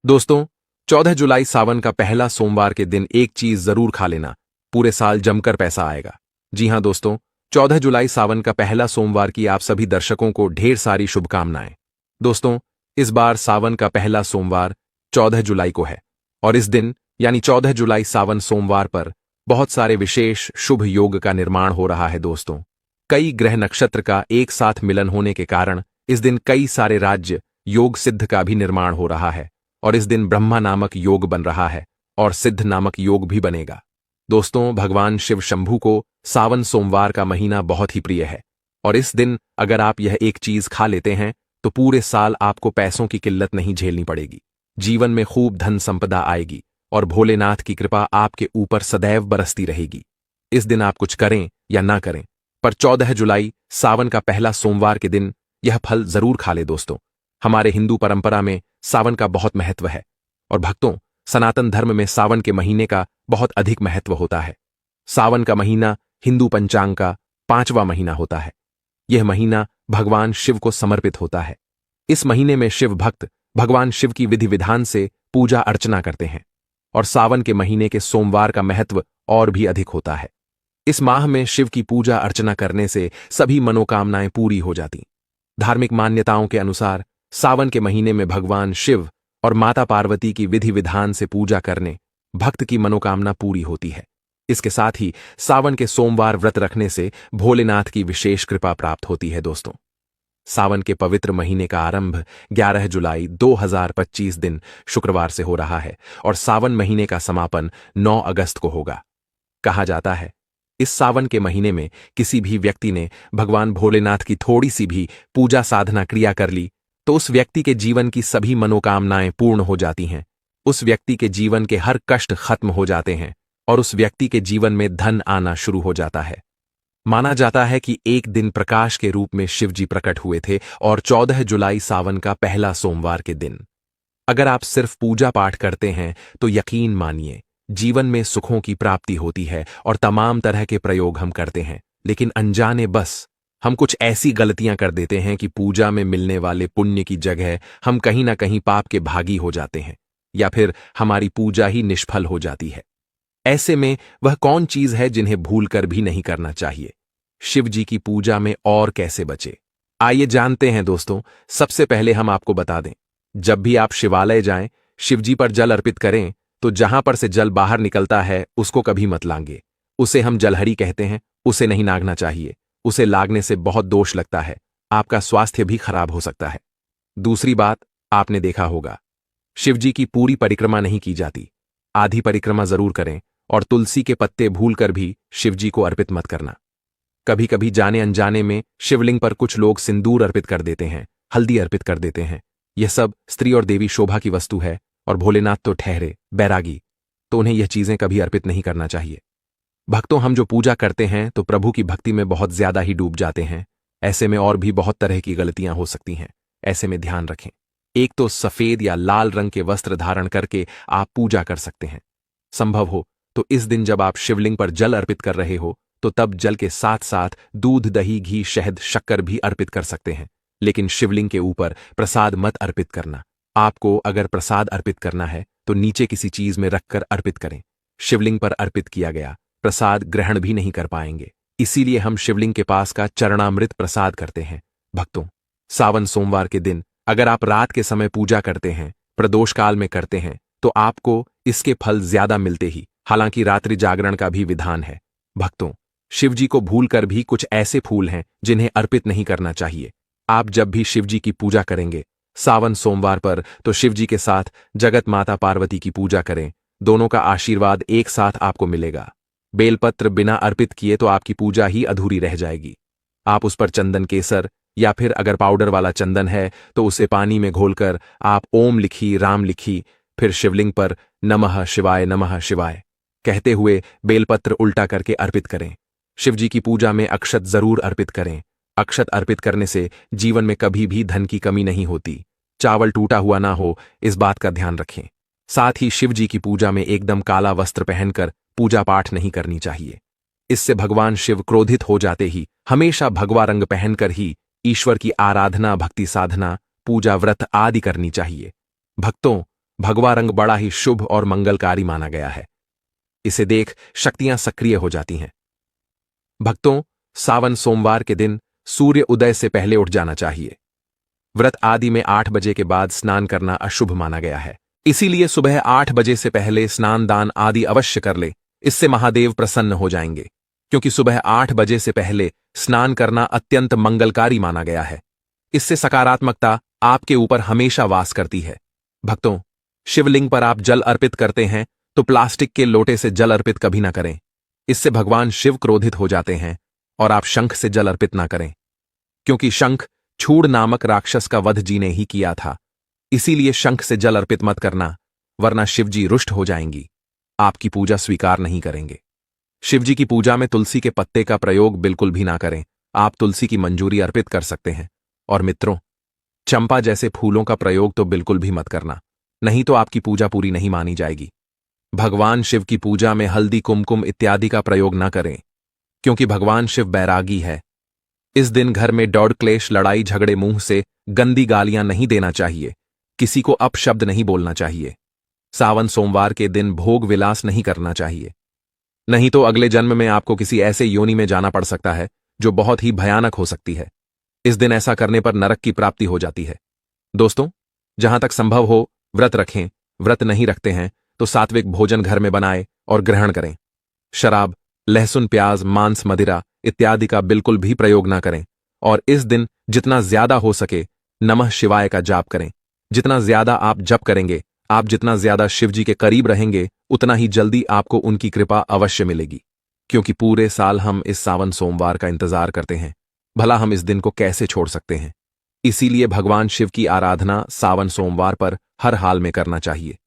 दोस्तों, 14 जुलाई सावन का पहला सोमवार के दिन एक चीज जरूर खा लेना, पूरे साल जमकर पैसा आएगा। जी हां दोस्तों, 14 जुलाई सावन का पहला सोमवार की आप सभी दर्शकों को ढेर सारी शुभकामनाएं। दोस्तों, इस बार सावन का पहला सोमवार 14 जुलाई को है और इस दिन यानी 14 जुलाई सावन सोमवार पर बहुत सारे विशेष शुभ योग का निर्माण हो रहा है। दोस्तों, कई ग्रह नक्षत्र का एक साथ मिलन होने के कारण इस दिन कई सारे राज्य योग सिद्ध का भी निर्माण हो रहा है और इस दिन ब्रह्मा नामक योग बन रहा है और सिद्ध नामक योग भी बनेगा। दोस्तों, भगवान शिव शंभू को सावन सोमवार का महीना बहुत ही प्रिय है और इस दिन अगर आप यह एक चीज खा लेते हैं तो पूरे साल आपको पैसों की किल्लत नहीं झेलनी पड़ेगी, जीवन में खूब धन संपदा आएगी और भोलेनाथ की कृपा आपके ऊपर सदैव बरसती रहेगी। इस दिन आप कुछ करें या ना करें, पर 14 जुलाई सावन का पहला सोमवार के दिन यह फल जरूर खा ले। दोस्तों, हमारे हिंदू परंपरा में सावन का बहुत महत्व है और भक्तों, सनातन धर्म में सावन के महीने का बहुत अधिक महत्व होता है। सावन का महीना हिंदू पंचांग का 5वां महीना होता है। यह महीना भगवान शिव को समर्पित होता है। इस महीने में शिव भक्त भगवान शिव की विधि विधान से पूजा अर्चना करते हैं और सावन के महीने के सोमवार का महत्व और भी अधिक होता है। इस माह में शिव की पूजा अर्चना करने से सभी मनोकामनाएं पूरी हो जाती। धार्मिक मान्यताओं के अनुसार सावन के महीने में भगवान शिव और माता पार्वती की विधि विधान से पूजा करने भक्त की मनोकामना पूरी होती है। इसके साथ ही सावन के सोमवार व्रत रखने से भोलेनाथ की विशेष कृपा प्राप्त होती है। दोस्तों, सावन के पवित्र महीने का आरंभ 11 जुलाई 2025 दिन शुक्रवार से हो रहा है और सावन महीने का समापन 9 अगस्त को होगा। कहा जाता है, इस सावन के महीने में किसी भी व्यक्ति ने भगवान भोलेनाथ की थोड़ी सी भी पूजा साधना क्रिया कर ली तो उस व्यक्ति के जीवन की सभी मनोकामनाएं पूर्ण हो जाती हैं, उस व्यक्ति के जीवन के हर कष्ट खत्म हो जाते हैं और उस व्यक्ति के जीवन में धन आना शुरू हो जाता है। माना जाता है कि एक दिन प्रकाश के रूप में शिव जी प्रकट हुए थे और 14 जुलाई सावन का पहला सोमवार के दिन अगर आप सिर्फ पूजा पाठ करते हैं तो यकीन मानिए जीवन में सुखों की प्राप्ति होती है और तमाम तरह के प्रयोग हम करते हैं, लेकिन अनजाने बस हम कुछ ऐसी गलतियां कर देते हैं कि पूजा में मिलने वाले पुण्य की जगह हम कहीं ना कहीं पाप के भागी हो जाते हैं या फिर हमारी पूजा ही निष्फल हो जाती है। ऐसे में वह कौन चीज है जिन्हें भूलकर भी नहीं करना चाहिए? शिव जी की पूजा में और कैसे बचे, आइए जानते हैं। दोस्तों, सबसे पहले हम आपको बता दें, जब भी आप शिवालय जाएं, शिव जी पर जल अर्पित करें तो जहां पर से जल बाहर निकलता है उसको कभी मत लांगे। उसे हम जलहरी कहते हैं, उसे नहीं नागना चाहिए। उसे लागने से बहुत दोष लगता है, आपका स्वास्थ्य भी खराब हो सकता है। दूसरी बात, आपने देखा होगा शिव जी की पूरी परिक्रमा नहीं की जाती, आधी परिक्रमा जरूर करें और तुलसी के पत्ते भूलकर भी शिव जी को अर्पित मत करना। कभी कभी जाने अनजाने में शिवलिंग पर कुछ लोग सिंदूर अर्पित कर देते हैं, हल्दी अर्पित कर देते हैं। यह सब स्त्री और देवी शोभा की वस्तु है और भोलेनाथ तो ठहरे बैरागी, तो उन्हें यह चीजें कभी अर्पित नहीं करना चाहिए। भक्तों, हम जो पूजा करते हैं तो प्रभु की भक्ति में बहुत ज्यादा ही डूब जाते हैं। ऐसे में और भी बहुत तरह की गलतियां हो सकती हैं, ऐसे में ध्यान रखें। एक तो सफेद या लाल रंग के वस्त्र धारण करके आप पूजा कर सकते हैं। संभव हो तो इस दिन जब आप शिवलिंग पर जल अर्पित कर रहे हो तो तब जल के साथ साथ दूध, दही, घी, शहद, शक्कर भी अर्पित कर सकते हैं, लेकिन शिवलिंग के ऊपर प्रसाद मत अर्पित करना। आपको अगर प्रसाद अर्पित करना है तो नीचे किसी चीज में रखकर अर्पित करें। शिवलिंग पर अर्पित किया गया प्रसाद ग्रहण भी नहीं कर पाएंगे, इसीलिए हम शिवलिंग के पास का चरणामृत प्रसाद करते हैं। भक्तों, सावन सोमवार के दिन अगर आप रात के समय पूजा करते हैं, प्रदोष काल में करते हैं, तो आपको इसके फल ज्यादा मिलते ही। हालांकि रात्रि जागरण का भी विधान है। भक्तों, शिव जी को भूलकर भी कुछ ऐसे फूल हैं जिन्हें अर्पित नहीं करना चाहिए। आप जब भी शिव जी की पूजा करेंगे सावन सोमवार पर तो शिव जी के साथ जगत माता पार्वती की पूजा करें, दोनों का आशीर्वाद एक साथ आपको मिलेगा। बेलपत्र बिना अर्पित किए तो आपकी पूजा ही अधूरी रह जाएगी। आप उस पर चंदन केसर या फिर अगर पाउडर वाला चंदन है तो उसे पानी में घोलकर आप ओम लिखी, राम लिखी, फिर शिवलिंग पर नमः शिवाय कहते हुए बेलपत्र उल्टा करके अर्पित करें। शिव जी की पूजा में अक्षत जरूर अर्पित करें। अक्षत अर्पित करने से जीवन में कभी भी धन की कमी नहीं होती। चावल टूटा हुआ ना हो, इस बात का ध्यान रखें। साथ ही शिव जी की पूजा में एकदम काला वस्त्र पहनकर पूजा पाठ नहीं करनी चाहिए। इससे भगवान शिव क्रोधित हो जाते ही हमेशा भगवा रंग पहनकर ही ईश्वर की आराधना, भक्ति साधना, पूजा, व्रत आदि करनी चाहिए। भक्तों, भगवा रंग बड़ा ही शुभ और मंगलकारी माना गया है। इसे देख शक्तियां सक्रिय हो जाती हैं। भक्तों, सावन सोमवार के दिन सूर्य उदय से पहले उठ जाना चाहिए। व्रत आदि में 8 बजे के बाद स्नान करना अशुभ माना गया है। इसीलिए सुबह 8 बजे से पहले स्नान दान आदि अवश्य कर ले। इससे महादेव प्रसन्न हो जाएंगे, क्योंकि सुबह 8 बजे से पहले स्नान करना अत्यंत मंगलकारी माना गया है। इससे सकारात्मकता आपके ऊपर हमेशा वास करती है। भक्तों, शिवलिंग पर आप जल अर्पित करते हैं तो प्लास्टिक के लोटे से जल अर्पित कभी ना करें। इससे भगवान शिव क्रोधित हो जाते हैं। और आप शंख से जल अर्पित ना करें, क्योंकि शंख छूड़ नामक राक्षस का वध जी ने ही किया था। इसीलिए शंख से जल अर्पित मत करना, वरना शिवजी रुष्ट हो जाएंगी, आपकी पूजा स्वीकार नहीं करेंगे। शिवजी की पूजा में तुलसी के पत्ते का प्रयोग बिल्कुल भी ना करें। आप तुलसी की मंजूरी अर्पित कर सकते हैं। और मित्रों, चंपा जैसे फूलों का प्रयोग तो बिल्कुल भी मत करना, नहीं तो आपकी पूजा पूरी नहीं मानी जाएगी। भगवान शिव की पूजा में हल्दी, कुमकुम इत्यादि का प्रयोग न करें, क्योंकि भगवान शिव बैरागी है। इस दिन घर में दौड़ क्लेश, लड़ाई झगड़े, मुंह से गंदी गालियां नहीं देना चाहिए। किसी को अपशब्द नहीं बोलना चाहिए। सावन सोमवार के दिन भोग विलास नहीं करना चाहिए, नहीं तो अगले जन्म में आपको किसी ऐसे योनि में जाना पड़ सकता है जो बहुत ही भयानक हो सकती है। इस दिन ऐसा करने पर नरक की प्राप्ति हो जाती है। दोस्तों, जहां तक संभव हो व्रत रखें। व्रत नहीं रखते हैं तो सात्विक भोजन घर में बनाए और ग्रहण करें। शराब, लहसुन, प्याज, मांस, मदिरा इत्यादि का बिल्कुल भी प्रयोग ना करें। और इस दिन जितना ज्यादा हो सके नमः शिवाय का जाप करें। जितना ज्यादा आप जप करेंगे, आप जितना ज्यादा शिवजी के करीब रहेंगे, उतना ही जल्दी आपको उनकी कृपा अवश्य मिलेगी। क्योंकि पूरे साल हम इस सावन सोमवार का इंतजार करते हैं, भला हम इस दिन को कैसे छोड़ सकते हैं। इसीलिए भगवान शिव की आराधना सावन सोमवार पर हर हाल में करना चाहिए।